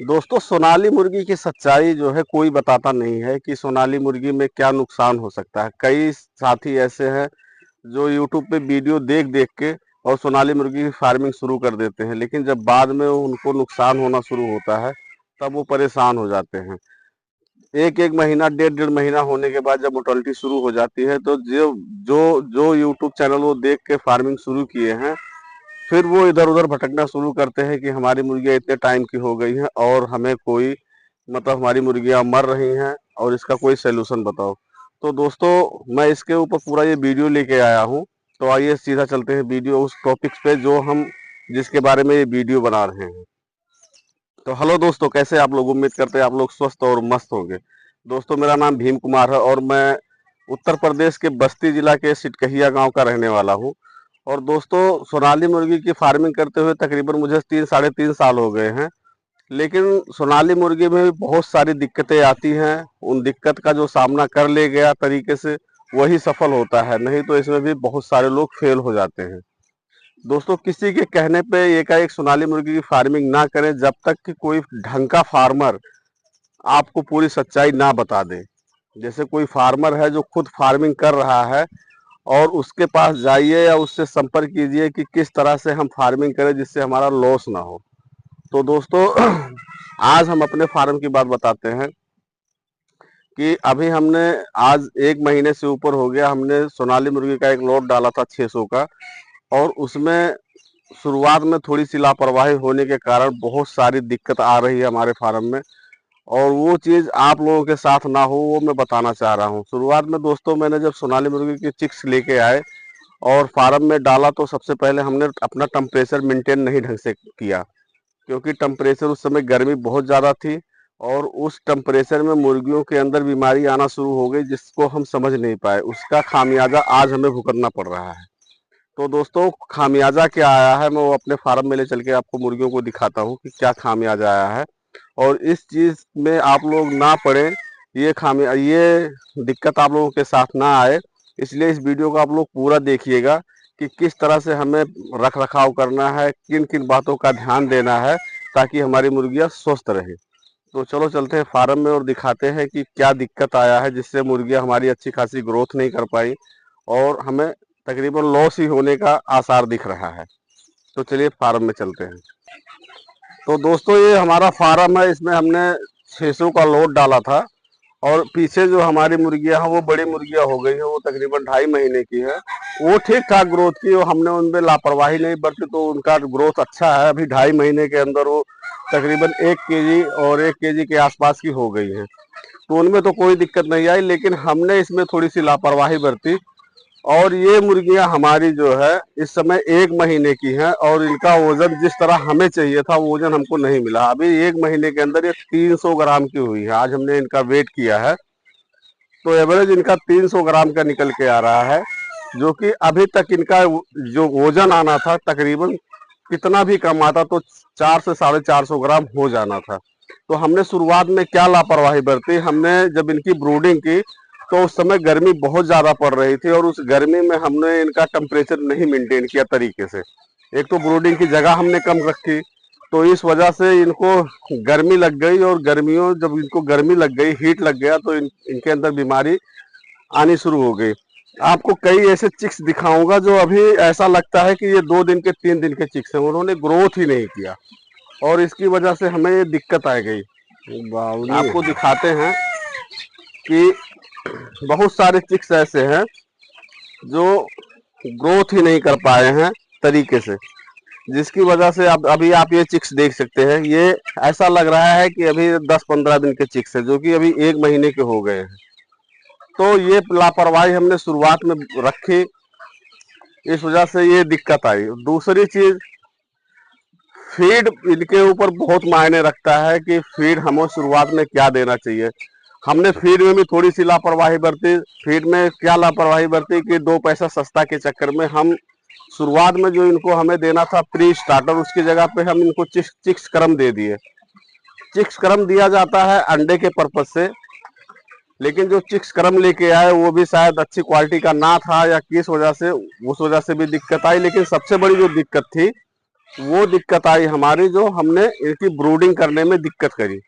दोस्तों, सोनाली मुर्गी की सच्चाई जो है कोई बताता नहीं है कि सोनाली मुर्गी में क्या नुकसान हो सकता है। कई साथी ऐसे हैं जो यूट्यूब पे वीडियो देख देख के और सोनाली मुर्गी की फार्मिंग शुरू कर देते हैं, लेकिन जब बाद में उनको नुकसान होना शुरू होता है तब वो परेशान हो जाते हैं। एक एक महीना, डेढ़ डेढ़ महीना होने के बाद जब मोर्टेलिटी शुरू हो जाती है तो जो जो जो यूट्यूब चैनल वो देख के फार्मिंग शुरू किए हैं, फिर वो इधर उधर भटकना शुरू करते हैं कि हमारी मुर्गियां इतने टाइम की हो गई हैं और हमें कोई मतलब हमारी मुर्गियां मर रही हैं और इसका कोई सोल्यूशन बताओ। तो दोस्तों, मैं इसके ऊपर पूरा ये वीडियो लेके आया हूँ। तो आइए सीधा चलते हैं वीडियो उस टॉपिक्स पे जो हम जिसके बारे में ये वीडियो बना रहे हैं। तो हेलो दोस्तों, कैसे आप लोग? उम्मीद करते हैं आप लोग स्वस्थ और मस्त होंगे। दोस्तों, मेरा नाम भीम कुमार है और मैं उत्तर प्रदेश के बस्ती जिला के सिटकहिया गांव का रहने वाला हूं। और दोस्तों, सोनाली मुर्गी की फार्मिंग करते हुए तकरीबन मुझे 3 साढ़े 3 साल हो गए हैं। लेकिन सोनाली मुर्गी में भी बहुत सारी दिक्कतें आती हैं। उन दिक्कत का जो सामना कर ले गया तरीके से, वही सफल होता है, नहीं तो इसमें भी बहुत सारे लोग फेल हो जाते हैं। दोस्तों, किसी के कहने पे एकाएक सोनाली मुर्गी की फार्मिंग ना करें जब तक कि कोई ढंग का फार्मर आपको पूरी सच्चाई ना बता दे। जैसे कोई फार्मर है जो खुद फार्मिंग कर रहा है और उसके पास जाइए या उससे संपर्क कीजिए कि किस तरह से हम फार्मिंग करें जिससे हमारा लॉस ना हो। तो दोस्तों, आज हम अपने फार्म की बात बताते हैं कि अभी हमने आज 1 महीने से ऊपर हो गया, हमने सोनाली मुर्गी का एक लॉट डाला था 600 का। और उसमें शुरुआत में थोड़ी सी लापरवाही होने के कारण बहुत सारी दिक्कत आ रही है हमारे फार्म में। और वो चीज़ आप लोगों के साथ ना हो, वो मैं बताना चाह रहा हूँ। शुरुआत में दोस्तों, मैंने जब सोनाली मुर्गी के चिक्स लेके आए और फार्म में डाला तो सबसे पहले हमने अपना टेम्परेचर मेंटेन नहीं ढंग से किया, क्योंकि टेम्परेचर उस समय गर्मी बहुत ज़्यादा थी और उस टेम्परेचर में मुर्गियों के अंदर बीमारी आना शुरू हो गई जिसको हम समझ नहीं पाए। उसका खामियाजा आज हमें भुगतना पड़ रहा है। तो दोस्तों, खामियाजा क्या आया है मैं वो अपने फार्म में ले चल के आपको मुर्गियों को दिखाता हूँ कि क्या खामियाजा आया है। और इस चीज़ में आप लोग ना पड़े, ये दिक्कत आप लोगों के साथ ना आए, इसलिए इस वीडियो को आप लोग पूरा देखिएगा कि किस तरह से हमें रख रखाव करना है, किन किन बातों का ध्यान देना है ताकि हमारी मुर्गियां स्वस्थ रहे। तो चलो चलते हैं फार्म में और दिखाते हैं कि क्या दिक्कत आया है जिससे मुर्गियां हमारी अच्छी खासी ग्रोथ नहीं कर पाई और हमें तकरीबन लॉस ही होने का आसार दिख रहा है। तो चलिए फार्म में चलते हैं। तो दोस्तों, ये हमारा फार्म है, इसमें हमने 600 का लोड डाला था। और पीछे जो हमारी मुर्गियां हैं वो बड़ी मुर्गियां हो गई है, वो तकरीबन 2.5 महीने की है। वो ठीक ठाक ग्रोथ की और हमने उनमें लापरवाही नहीं बरती तो उनका ग्रोथ अच्छा है। अभी 2.5 महीने के अंदर वो तकरीबन 1 केजी और 1 केजी के आसपास की हो गई है। तो उनमें तो कोई दिक्कत नहीं आई, लेकिन हमने इसमें थोड़ी सी लापरवाही बरती। और ये मुर्गियां हमारी जो है इस समय 1 महीने की हैं और इनका वजन जिस तरह हमें चाहिए था वो वजन हमको नहीं मिला। अभी 1 महीने के अंदर ये 300 ग्राम की हुई है। आज हमने इनका वेट किया है तो एवरेज इनका 300 ग्राम का निकल के आ रहा है, जो कि अभी तक इनका जो वजन आना था तकरीबन कितना भी कम आता तो 400 से 450 ग्राम हो जाना था। तो हमने शुरुआत में क्या लापरवाही बरती, हमने जब इनकी ब्रूडिंग की तो उस समय गर्मी बहुत ज़्यादा पड़ रही थी और उस गर्मी में हमने इनका टेम्परेचर नहीं मेंटेन किया तरीके से। एक तो ब्रूडिंग की जगह हमने कम रखी, तो इस वजह से इनको गर्मी लग गई और गर्मियों जब इनको गर्मी लग गई, हीट लग गया तो इनके अंदर बीमारी आनी शुरू हो गई। आपको कई ऐसे चिक्स दिखाऊंगा जो अभी ऐसा लगता है कि ये 2 दिन के 3 दिन के चिक्स हैं, उन्होंने ग्रोथ ही नहीं किया और इसकी वजह से हमें ये दिक्कत आ गई। आपको दिखाते हैं कि बहुत सारे चिक्स ऐसे हैं जो ग्रोथ ही नहीं कर पाए हैं तरीके से, जिसकी वजह से अब अभी आप ये चिक्स देख सकते हैं। ये ऐसा लग रहा है कि अभी 10-15 दिन के चिक्स है जो कि अभी 1 महीने के हो गए हैं। तो ये लापरवाही हमने शुरुआत में रखी, इस वजह से ये दिक्कत आई। दूसरी चीज, फीड इनके ऊपर बहुत मायने रखता है कि फीड हमें शुरुआत में क्या देना चाहिए। हमने फीड में भी थोड़ी सी लापरवाही बरती। फीड में क्या लापरवाही बरती कि 2 पैसा सस्ता के चक्कर में हम शुरुआत में जो इनको हमें देना था प्री स्टार्टर, उसकी जगह पे हम इनको चिक्स क्रम दे दिए। चिक्स क्रम दिया जाता है अंडे के पर्पज से, लेकिन जो चिक्स क्रम लेके आए वो भी शायद अच्छी क्वालिटी का ना था या किस वजह से, उस वजह से भी दिक्कत आई। लेकिन सबसे बड़ी जो दिक्कत थी वो दिक्कत आई हमारी, जो हमने इनकी ब्रूडिंग करने में दिक्कत करी।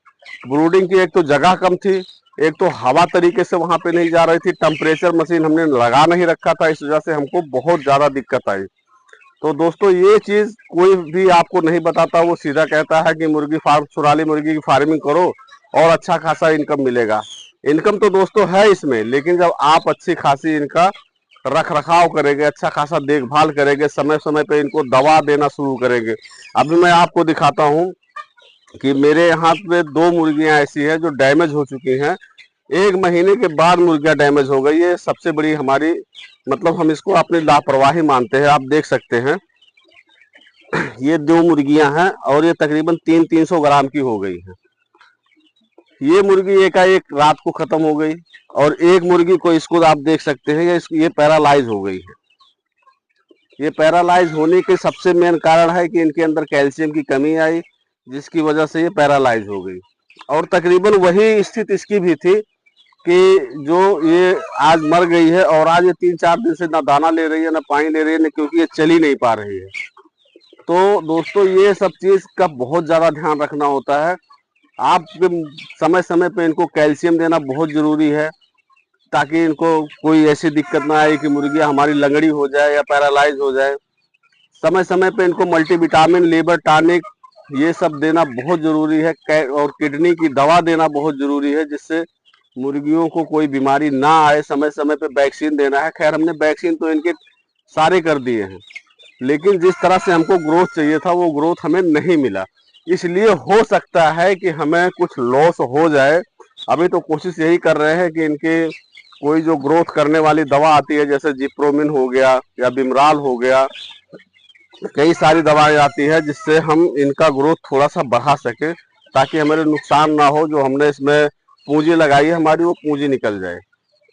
ब्रूडिंग की एक तो जगह कम थी, एक तो हवा तरीके से वहां पे नहीं जा रही थी, टेम्परेचर मशीन हमने लगा नहीं रखा था, इस वजह से हमको बहुत ज्यादा दिक्कत आई। तो दोस्तों ये चीज कोई भी आपको नहीं बताता, वो सीधा कहता है कि मुर्गी फार्म, सोनाली मुर्गी की फार्मिंग करो और अच्छा खासा इनकम मिलेगा। इनकम तो दोस्तों है इसमें, लेकिन जब आप अच्छी खासी इनका रख रखाव करेंगे, अच्छा खासा देखभाल करेंगे, समय समय पे इनको दवा देना शुरू करेंगे। अभी मैं आपको दिखाता हूँ कि मेरे यहाँ पे 2 मुर्गियां ऐसी हैं जो डैमेज हो चुकी हैं। 1 महीने के बाद मुर्गियां डैमेज हो गई है। सबसे बड़ी हमारी, मतलब हम इसको अपनी लापरवाही मानते हैं। आप देख सकते हैं ये 2 मुर्गियां हैं और ये तकरीबन 300 ग्राम की हो गई है। ये मुर्गी एकाएक रात को खत्म हो गई, और एक मुर्गी को, इसको आप देख सकते हैं, ये पैरालाइज हो गई है। ये पैरालाइज होने के सबसे मेन कारण है कि इनके अंदर कैल्शियम की कमी आई, जिसकी वजह से ये पैरालाइज हो गई। और तकरीबन वही स्थिति इसकी भी थी कि जो ये आज मर गई है, और आज ये 3-4 दिन से ना दाना ले रही है, ना पानी ले रही है, क्योंकि ये चल ही नहीं पा रही है। तो दोस्तों ये सब चीज का बहुत ज्यादा ध्यान रखना होता है। आप समय समय पे इनको कैल्शियम देना बहुत जरूरी है, ताकि इनको कोई ऐसी दिक्कत ना आए कि मुर्गियां हमारी लंगड़ी हो जाए या पैरालाइज हो जाए। समय समय पे इनको मल्टीविटामिन, लीवर टॉनिक, ये सब देना बहुत जरूरी है, और किडनी की दवा देना बहुत जरूरी है, जिससे मुर्गियों को कोई बीमारी ना आए। समय समय पे वैक्सीन देना है। खैर हमने वैक्सीन तो इनके सारे कर दिए हैं, लेकिन जिस तरह से हमको ग्रोथ चाहिए था वो ग्रोथ हमें नहीं मिला। इसलिए हो सकता है कि हमें कुछ लॉस हो जाए। अभी तो कोशिश यही कर रहे हैं कि इनके कोई जो ग्रोथ करने वाली दवा आती है, जैसे जिप्रोमिन हो गया या बिमराल हो गया, कई सारी दवाएं आती है जिससे हम इनका ग्रोथ थोड़ा सा बढ़ा सके, ताकि हमारे नुकसान ना हो। जो हमने इसमें पूंजी लगाई है हमारी, वो पूंजी निकल जाए।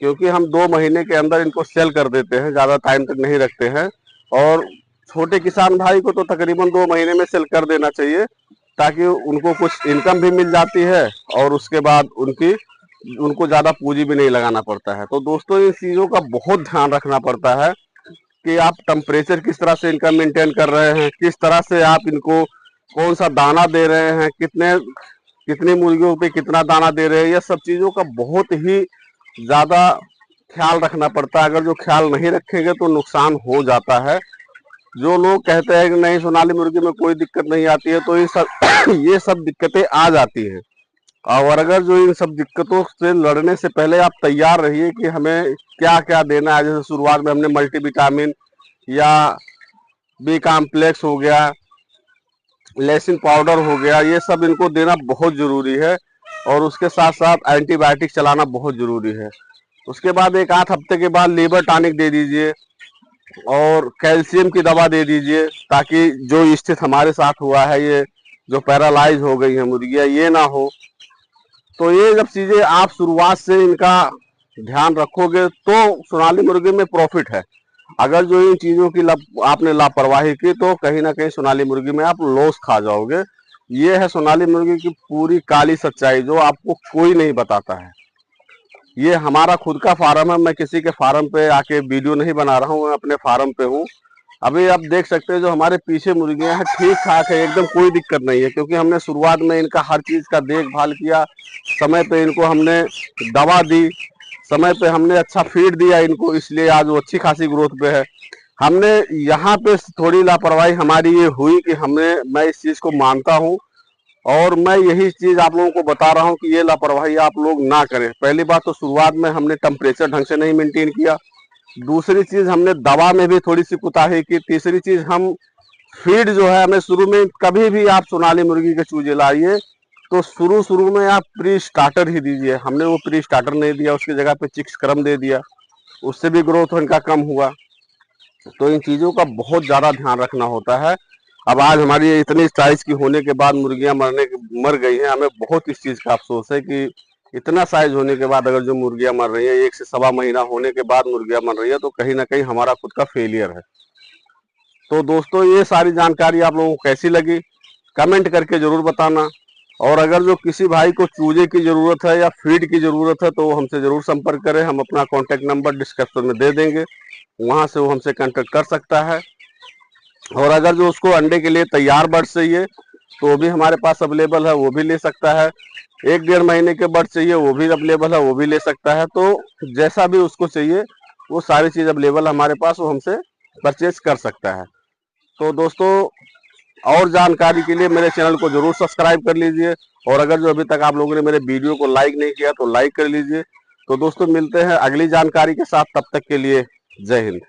क्योंकि हम 2 महीने के अंदर इनको सेल कर देते हैं, ज्यादा टाइम तक नहीं रखते हैं। और छोटे किसान भाई को तो तकरीबन 2 महीने में सेल कर देना चाहिए, ताकि उनको कुछ इनकम भी मिल जाती है, और उसके बाद उनको ज्यादा पूंजी भी नहीं लगाना पड़ता है। तो दोस्तों इन चीजों का बहुत ध्यान रखना पड़ता है कि आप टेम्परेचर किस तरह से इनका मेंटेन कर रहे हैं, किस तरह से आप इनको कौन सा दाना दे रहे हैं, कितने मुर्गियों पे कितना दाना दे रहे हैं, यह सब चीजों का बहुत ही ज्यादा ख्याल रखना पड़ता है। अगर जो ख्याल नहीं रखेंगे तो नुकसान हो जाता है। जो लोग कहते हैं कि नहीं सोनाली मुर्गी में कोई दिक्कत नहीं आती है, तो ये सब ये सब दिक्कतें आ जाती हैं। और अगर जो इन सब दिक्कतों से लड़ने से पहले आप तैयार रहिए कि हमें क्या क्या देना है। जैसे शुरुआत में हमने मल्टीविटामिन या बी कॉम्प्लेक्स हो गया, लेसिन पाउडर हो गया, ये सब इनको देना बहुत जरूरी है। और उसके साथ साथ एंटीबायोटिक चलाना बहुत जरूरी है। उसके बाद 1-8 हफ्ते के बाद लीवर टॉनिक दे दीजिए और कैल्शियम की दवा दे दीजिए, ताकि जो स्थिति हमारे साथ हुआ है, ये जो पैरालाइज हो गई है मुर्गियां, ये ना हो। तो ये जब चीजें आप शुरुआत से इनका ध्यान रखोगे तो सोनाली मुर्गी में प्रॉफिट है। अगर जो इन चीजों की आपने लापरवाही की, तो कहीं ना कहीं सोनाली मुर्गी में आप लॉस खा जाओगे। ये है सोनाली मुर्गी की पूरी काली सच्चाई, जो आपको कोई नहीं बताता है। ये हमारा खुद का फार्म है, मैं किसी के फार्म पे आके वीडियो नहीं बना रहा हूँ, मैं अपने फार्म पे हूँ। अभी आप देख सकते हैं जो हमारे पीछे मुर्गियां हैं ठीक ठाक है, एकदम कोई दिक्कत नहीं है, क्योंकि हमने शुरुआत में इनका हर चीज का देखभाल किया। समय पे इनको हमने दवा दी, समय पे हमने अच्छा फीड दिया इनको, इसलिए आज वो अच्छी खासी ग्रोथ पे है। हमने यहाँ पे थोड़ी लापरवाही हमारी ये हुई कि मैं इस चीज को मानता हूँ, और मैं यही चीज आप लोगों को बता रहा हूँ कि ये लापरवाही आप लोग ना करें। पहली बात तो शुरुआत में हमने टेम्परेचर ढंग से नहीं मेंटेन किया। दूसरी चीज हमने दवा में भी थोड़ी सी कुताही की। तीसरी चीज हम फीड जो है, हमें शुरू में, कभी भी आप सोनाली मुर्गी के चूजे लाइए तो शुरू में आप प्री स्टार्टर ही दीजिए। हमने वो प्री स्टार्टर नहीं दिया, उसकी जगह पे चिक्स क्रम दे दिया, उससे भी ग्रोथ इनका कम हुआ। तो इन चीजों का बहुत ज्यादा ध्यान रखना होता है। अब आज हमारी इतनी साइज की होने के बाद मुर्गियां मर गई हैं, हमें बहुत इस चीज का अफसोस है कि इतना साइज होने के बाद अगर जो मुर्गियां मर रही है, 1 से सवा महीना होने के बाद मुर्गियां मर रही है, तो कहीं ना कहीं हमारा खुद का फेलियर है। तो दोस्तों ये सारी जानकारी आप लोगों को कैसी लगी, कमेंट करके जरूर बताना। और अगर जो किसी भाई को चूजे की जरूरत है या फीड की जरूरत है, तो वो हमसे जरूर संपर्क करें। हम अपना कॉन्टेक्ट नंबर डिस्क्रिप्शन में दे देंगे, वहां से वो हमसे कांटेक्ट कर सकता है। और अगर जो उसको अंडे के लिए तैयार बर्ड चाहिए तो वो भी हमारे पास अवेलेबल है, वो भी ले सकता है। 1-1.5 महीने के बर्ड चाहिए वो भी अवेलेबल है, वो भी ले सकता है। तो जैसा भी उसको चाहिए वो सारी चीज़ अवेलेबल हमारे पास, वो हमसे परचेज कर सकता है। तो दोस्तों, और जानकारी के लिए मेरे चैनल को जरूर सब्सक्राइब कर लीजिए, और अगर जो अभी तक आप लोगों ने मेरे वीडियो को लाइक नहीं किया तो लाइक कर लीजिए। तो दोस्तों, मिलते हैं अगली जानकारी के साथ, तब तक के लिए जय हिंद।